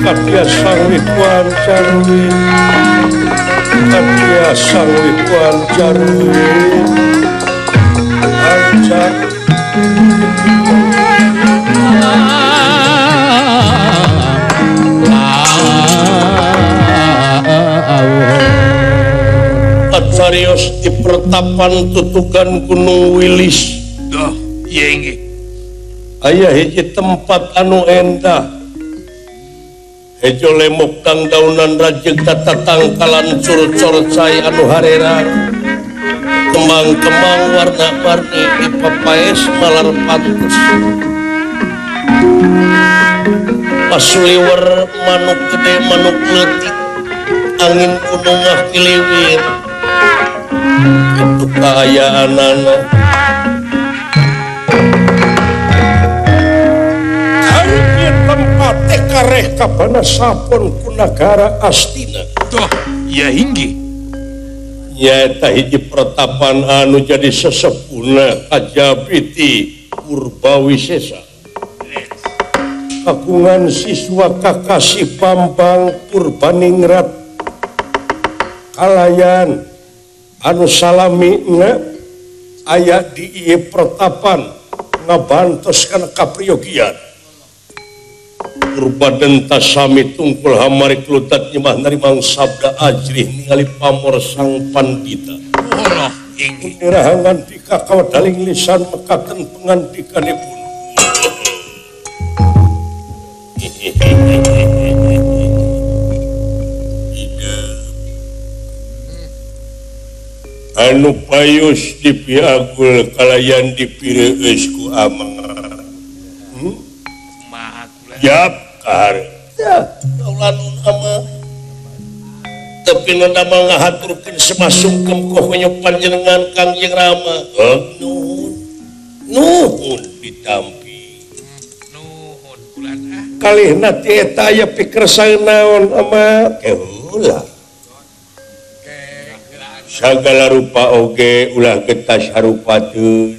Katia sang Ridwan Jarwi Katia sang Ridwan Jarwi Anjar Acarios di pertapan tutukan Gunung Wilis Duh, iya inggih. Aya hiji tempat anu endah Hejo lemok kang daunan rajeg tatangkalan cur-cur cai anu harera kembang-kembang warna-warni dipapaes malar pantes pasuliwer manuk gede manuk leutik angin gunung ngakiliwir itu kaayaanana kareh kapana sapon ku nagara Astina. Duh, ya hinggi. Nyata hiji pertapan anu jadi sesepuna Kajabiti Purbawisesa. Kakungan siswa Kakasi Bambang Purbaningrat kalayan anu salami aya di ieu pertapan ngabantos kana kapriyogian. Purbadenta sami tungkul hamari klutat nyemah narimang sabda ajrih ningali pamor sang pandita. Allah inggih. Irahangan dika kawadaling lisan mekaten pengandikanipun. Anu payus dipiagul kalayan dipireus ku amang. Yap. Kaulanun ama tapi nama ngahaturkeun semasungkem kohonyo panjenengan Kangjeng Rama nuhun ditampi nuhun kulan kalihna ti eta aya pikersang naon ama keula sagala rupa oge ulah getas harupateun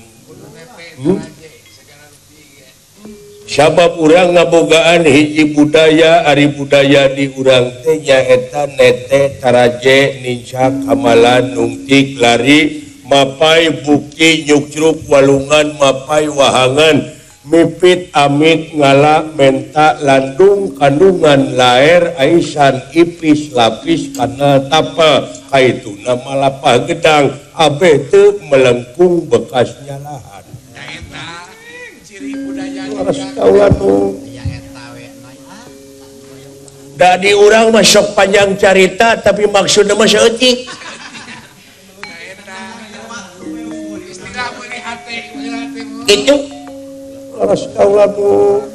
sabab urang ngabogaan hiji budaya ari budaya di urang teh nyaeta nete taraje ninca kamalan nungtik lari mapai buki nyukcruk walungan mapai wahangan mipit amit ngala menta landung kandungan laer aisan ipis lapis kana tapa kaituna malapah gedang abeh teu melengkung bekasnya lahan da di urang masuk panjang carita tapi maksudnya masih etik gitu harus kaulamu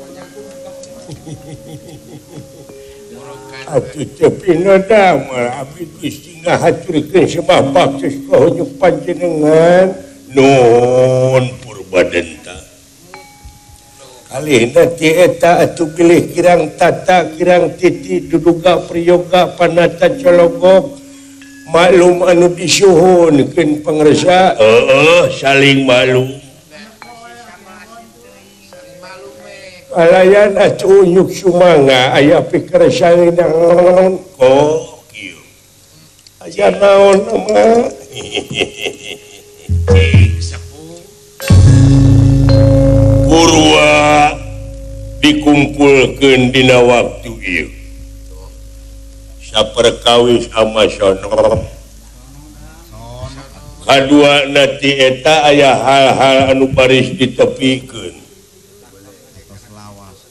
atuh cepina damel abdi Gusti ngahaturkeun sabab baksis kahonyo panjenengan nun Purbadenta kalihna ti eta atuh pilih kirang tata kirang titi duduga priyoga panata cologok maklum anu disuhunkeun pangresa saling maklum alayan atuh unyuk sumanga aya pikersang naon kok kieu aya naon ama Purwa dikumpulkeun dina waktu ieu saperkawis amasono kadua nati eta aya hal-hal anu baris ditepikeun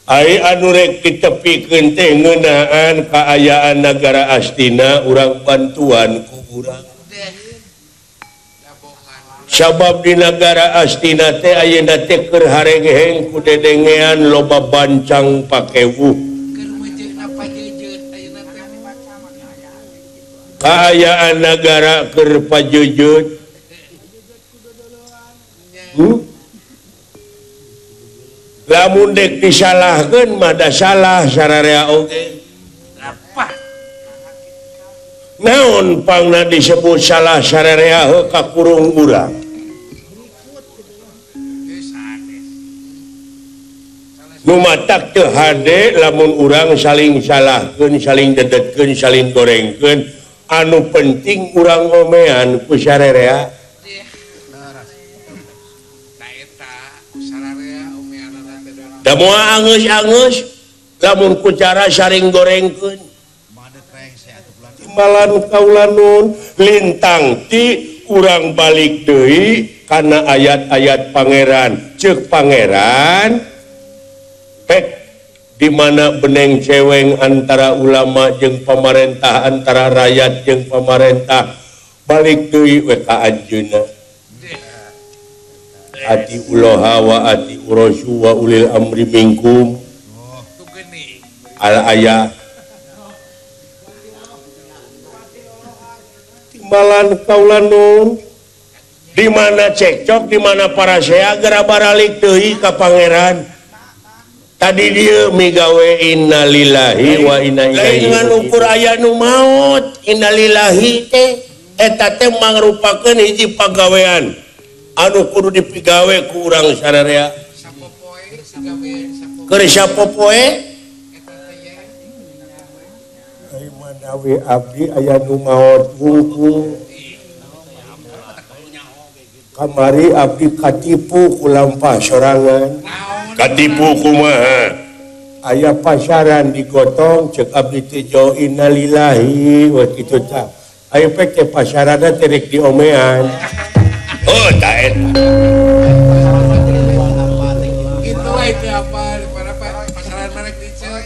ai anu rek ditepikeun teh ngeunaan kaayaan nagara Astina urang bantuan ku urang sabab di negara Astina teh ayeuna teh keur harengeheng ku dedengean loba bancang pakewuh kaayaan negara keur pajejeut lamun dek disalahkeun mah da salah sararea oge. Apa? Naon pangna disebut salah sararea heuh ka kurung urang? Nu matak teu hade lamun urang saling salahkeun, saling dedetkeun, saling gorengkeun, anu penting urang omean ku sararea. Da moal angeus-angeus lamun ku cara saring gorengkeun. Timbalan kaula nun lintang ti urang balik deui kana ayat-ayat pangeran. Ceuk pangeran pek di mana beneng ceweng antara ulama jeung pamarentah, antara rakyat jeung pamarentah balik deui we ka anjeunna. Ati uloha wa ati urasu wa ulil amri minkum. Al ayat timbalan kaula nun di mana cekcok, di mana para sea gara baralik deui ka pangeran. Tadi dia migawe innalillahi wa inna ilaihi raji'un. Lain ukur aya nu maot innalillahi teh eta teh mangrupakeun hiji pagawean anu kudu dipigawe ku urang sararea. Sapopoe sigawean sapopoe. Keur sapopoe ai manawi abdi aya nu maot hungkul. Kamari abdi katipu ku lampah sorangan. Katipu kumaha? Aya pasaran digotong ceuk abdi teh jo innalillahi wa kitu tah. Aya pek teh pasaranna teh rek diomean. Oh, ta eta. Kitu we teh apa pasaran merek diceuk.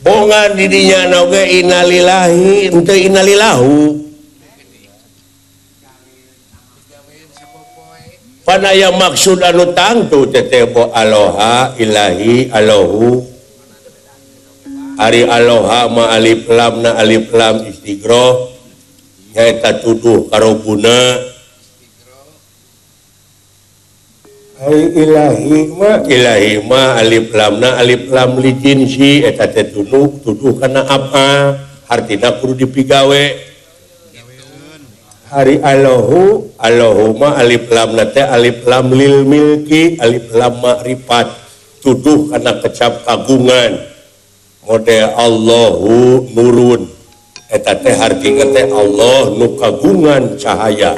Bongan di dinya oge innalillahi henteu innalillahu. Panaya maksud anu tangtu tetebo aloha ilahi alohu. Ari aloha ma alif lam na alif lam istighro nyaeta tuduh karobuna. Ari ilahi ma alif lam na alif lam li jinsi eta teh tuduh kana apa artina kudu dipigawe. Hari Allahu ma alif lam nate alif lam lil milki alif lam ma'rifat tuduh karena kecap kagungan model Allahu nurun eta teh artinya teh Allah nu kagungan cahaya.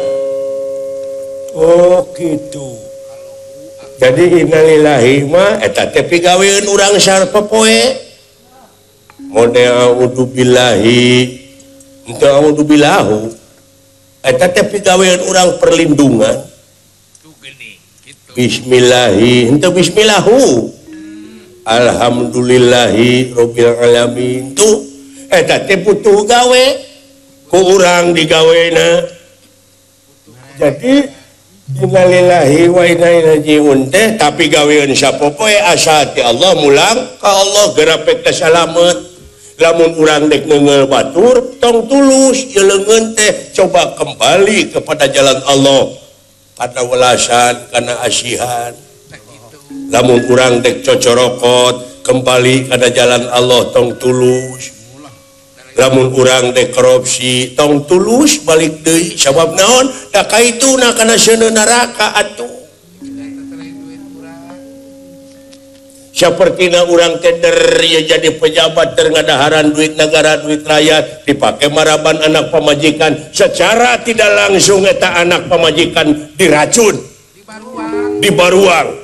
Oh gitu. Jadi innalillahi ma eta teh pigaweun urang sarpopoe model a'udzubillahi henteu a'udzubillahu. Eta teh pigawean urang perlindungan. Bismillahi, henteu bismillahu. Alhamdulillahi rabbil alamin. Tuh eta teh butuh gawe ku urang digawena. Jadi innalillahi wa inna ilaihi raji'un teh tapi gawean sapopoe asa ti Allah mulang ka Allah geura pek salamet. Lamun urang dek neungel batur tong tulus ieu leungeun teh coba kembali kepada jalan Allah kana welasan kana asihan. Lamun urang dek cocorokot kembali kana jalan Allah tong tulus. Lamun urang dek korupsi tong tulus balik deui sabab naon da kaituna kana seuneun neraka atuh. Sapertina urang tender ya jadi pejabat terngadaharan duit negara duit rakyat dipake maraban anak pamajikan secara tidak langsung eta anak pamajikan diracun dibaruang.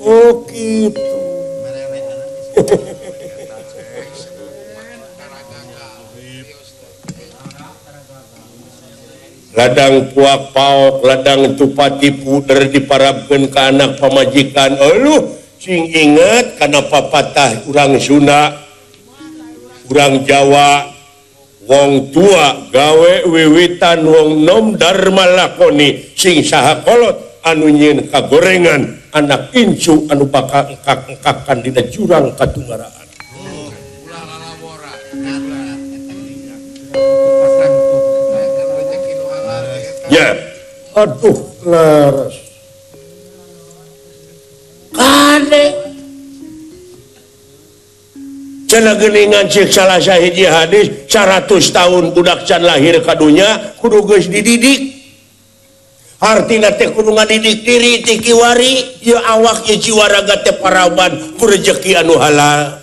Oh gitu. Ladang puak paok, ladang tupati puder diparabkeun ka anak pamajikan. Aluh, sing inget kana papatah urang Sunda, urang Jawa, wong tua gawe wiwitan wong nom dharma lakoni sing saha kolot anu nyieun kagorengan anak incu anu bakal engkak-engkakan dina jurang katungaraan. ya aduh laras kade cenah geuningan cek salah sahiji hadis 100 tahun budak can lahir ka dunya kudu geus dididik artina teh kudu ngadidik diri ti kiwari ieu awak ieu jiwa raga teh paraban ku rezeki anu halal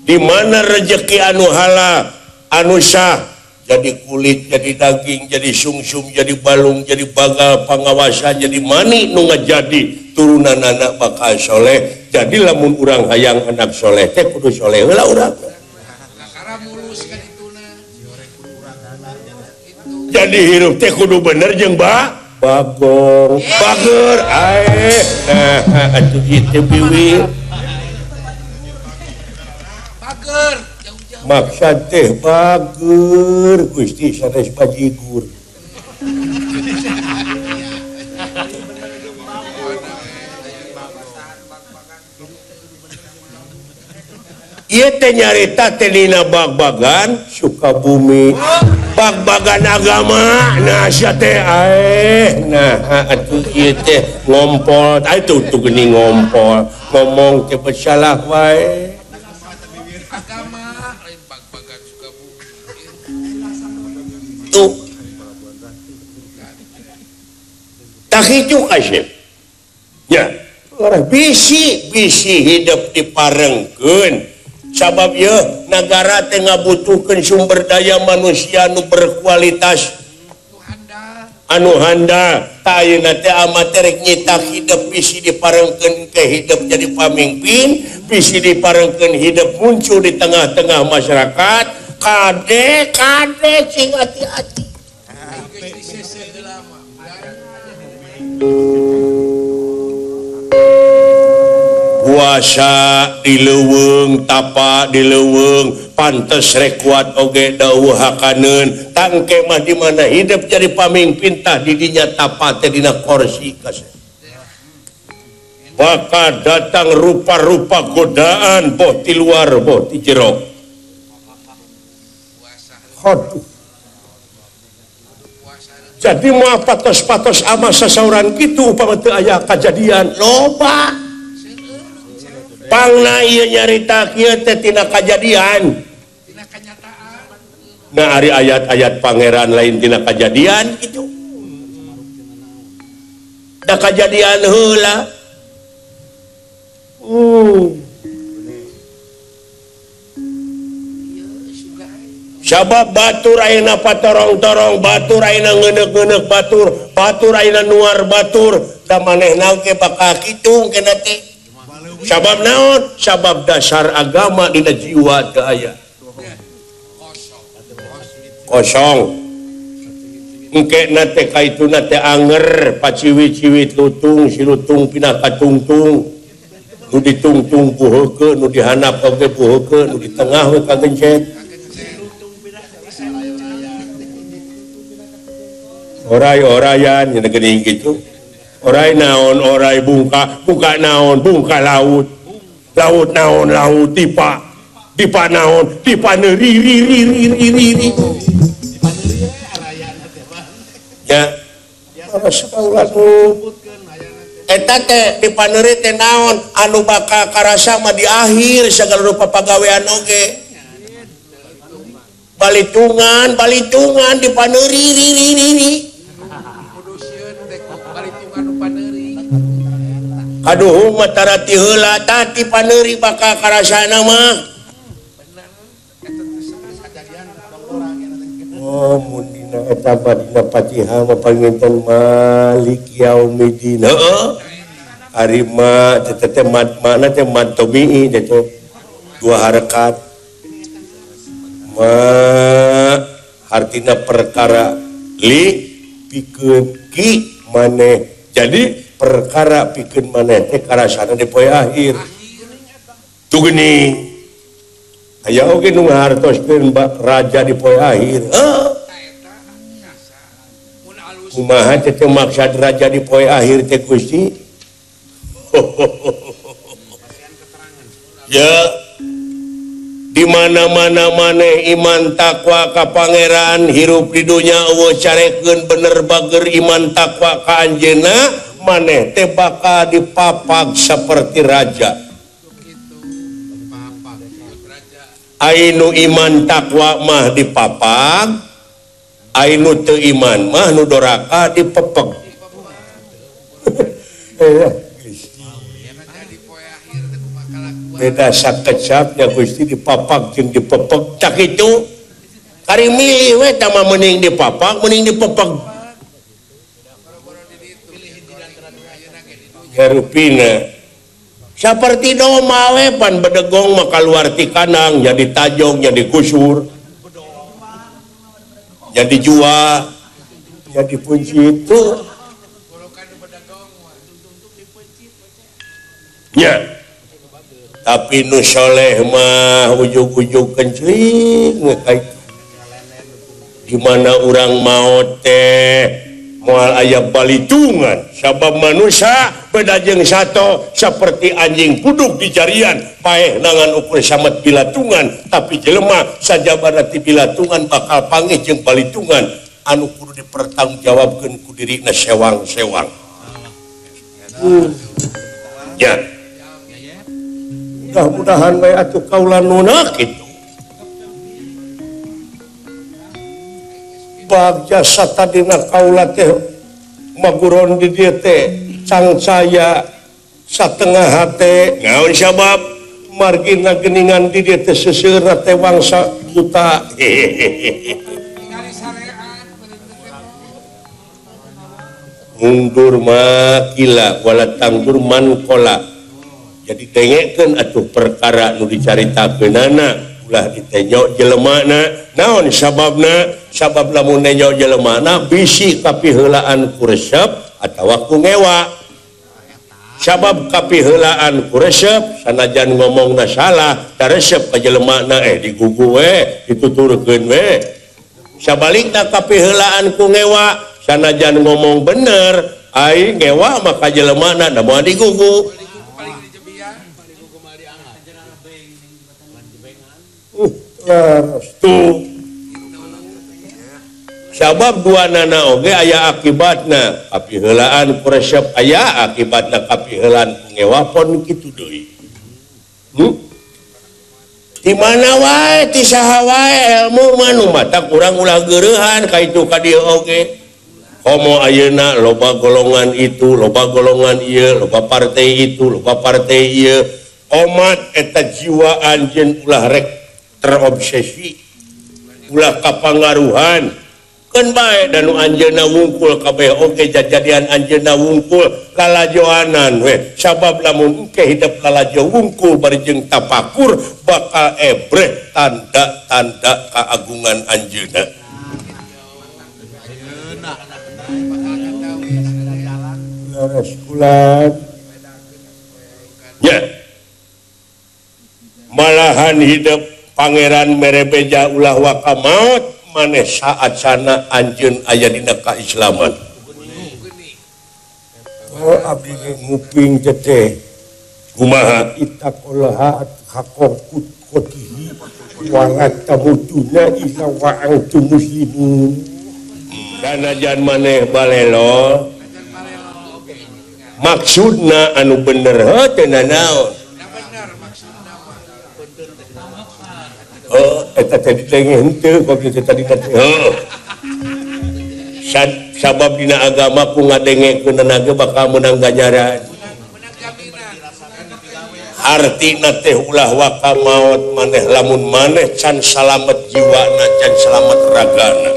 di mana rezeki anu halal anu sah jadi kulit, jadi daging, jadi sumsum, jadi balung, jadi bagal, pengawasan, jadi mani nu ngajadi turunan anak bakal soleh. Jadi lamun urang hayang anak soleh teh kudu soleh heula urang. Jadi hirup teh kudu bener jeung bagong, bager ae. Nah, atuh ieu biwir. Bager maksud teh bager Gusti sanes bajigur ieu teh nyarita teh dina bag-bagan Sukabumi bag-bagan agama nah sia teh nah atuh ieu teh ngompol atuh tuh geuning ngompol ngomong teh salah wae tuh tak itu kasih ya orang bisi hidup diparengkeun sabab ya negara teh ngabutuhkeun sumber daya manusia anu berkualitas anu handal ta ayeuna teh amat rek nyitak hidup bisi diparengkeun ke hidup jadi pamimpin bisi diparengkeun hidup muncul di tengah-tengah masyarakat kade cing hati-hati puasa dileuweung tapa dileuweung pantes rek kuat oge dawuh hakaneun tangke mah di mana hidup jadi pamimpin tah di dinya tapa teh dina kursi kasih bakal datang rupa-rupa godaan boh ti luar boh ti jero. Aduh. Jadi mau patos-patos ama sasauran gitu upama teu aya kajadian loba pangna ieu nyarita kieu teh tina kajadian tina kenyataan nah ari ayat-ayat pangeran lain tina kajadian gitu da kajadian heula sabab batur ayeuna patorong-torong batur ayeuna ngeuneuk-ngeuneuk batur ayeuna nuar batur da manehna ge bakal kitung keneh teh sabab naon sabab dasar agama dina jiwa teu aya kosong engke na teh kaituna teh anger paciwi-ciwi lutung si lutung pindah ka tungtung nu ditungtung puheukeun nu dihandap oge puheukeun nu di tengah we kagencet oray-orayan yang geuning gitu oray naon oray bungka naon bungka laut naon laut tipa naon tipa neuri ya eta teh tipa neuri teh naon anu bakal karasa mah di akhir segala rupa pagawean oge balitungan tipa neuri kaduhung matarati heula tati paneuri bakal karasana mah mun dina eta dina Fatihah mah panginten Malik Yaumiddin heeh ari mah teh makna teh mad tabi'i teh dua harakat ma artina perkara li pikeun ki maneh jadi perkara pikeun maneh teh karasana di poe akhir tuh geuning aya oge nu ngahartoskeun raja di poe akhir kumaha teh maksud raja di poe akhir teh Gusti ya di mana-mana maneh iman takwa ka pangeran hirup di dunya eueuh carekeun bener bager iman takwa ka anjeunna maneh teh bakal dipapag saperti raja. Ainu iman takwa mah dipapag, ainu teu iman mah nu doraka dipepeg. Beda sakecapnya Gusti dipapag jeung dipepeg cak itu kari milih we tama mending dipapag mending dipepeg garupina seperti doma we pan bedegong maka luar ti kandang jadi tajong jadi kusur jadi jua jadi punci itu ya. Tapi nu soleh mah ujug-ujug kencing di mana orang maot teh moal aya balitungan sabab manusia beda jeung sato seperti anjing puduk di jarian paeh nangan ukur samet bilatungan tapi jelema sajabana ti bilatungan bakal panggih jeung balitungan anu kudu dipertanggungjawabkeun ku dirina sewang-sewang. Ya. Mudah-mudahan we atuh kaula nuna kitu. Bagja satadina kaula teh maguron di dieu teh cangcaya satengah hate ngaon sabab margina geuningan di dieu teh seuseurna teh wangsa buta. Mundur mah kila wala tangdur man kola. Jadi tengekeun atuh perkara nu dicaritakeunana ulah ditenyo jelemana naon sababna sabab lamun nenyo jelemana bisi kapiheulaan ku resep atawa ku ngewa sabab kapiheulaan ku resep sanajan ngomongna salah da resep ka jelemana digugu we dituturkeun we sabalikna kapiheulaan ku ngewa sanajan ngomong bener ai ngewa maka jelemana da moal digugu. Tuh sabab dua nana oge aya akibatna kapiheulaan ku resep aya akibatna kapiheulaan ku ngewa pon kitu deui. Di mana wae ti saha wae ilmu manu mata kurang ulah geureuhan ka itu ka dieu oge. Komo ayeuna loba golongan itu, loba golongan ieu, loba partai itu, loba partai ieu. Omat eta jiwa anjeun ulah rek terobsesi ulah kapangaruhan keun bae danu anjeunna wungkul kabeh oge jajadian anjeunna wungkul lalajoanan we sabab lamun engke hidup lalajo wungkul bari jeung tapakur bakal ebreh tanda-tanda keagungan anjeunna. Leres kulan ya malahan hidup Pangeran merebeja ulah waka maut maneh saat sana anjeun aya dina kaislaman. Oh abdi nguping teh kumaha itaqallaha haqqut qatihi wa la tamutuna illa wa antum muslimun. Danajan maneh balelo maksudna anu bener teu naon. Eta tadi tengeh henteu kok kitu tadi sabab dina agama ku ngadengekeun tenaga bakal menang ganjaran. Artina teh ulah waka maut maneh lamun maneh can salamet jiwana can salamet ragana.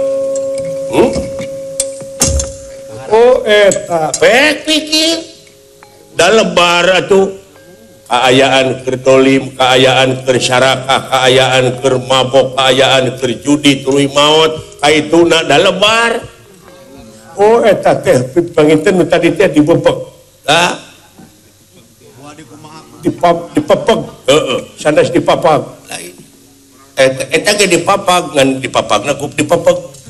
Oh eta pek pikir da lebar atuh keayaan keur dolim, keayaan keur syarakah, keayaan keur mabok, keayaan keur judi tuluy maot, kaituna da lebar. Oh eta teh panginten nu tadi teh dibepeg. Tah. Dipepeg. Heeh, sanes dipapag. Eta ge dipapag ngan dipapagna ku dipepeg.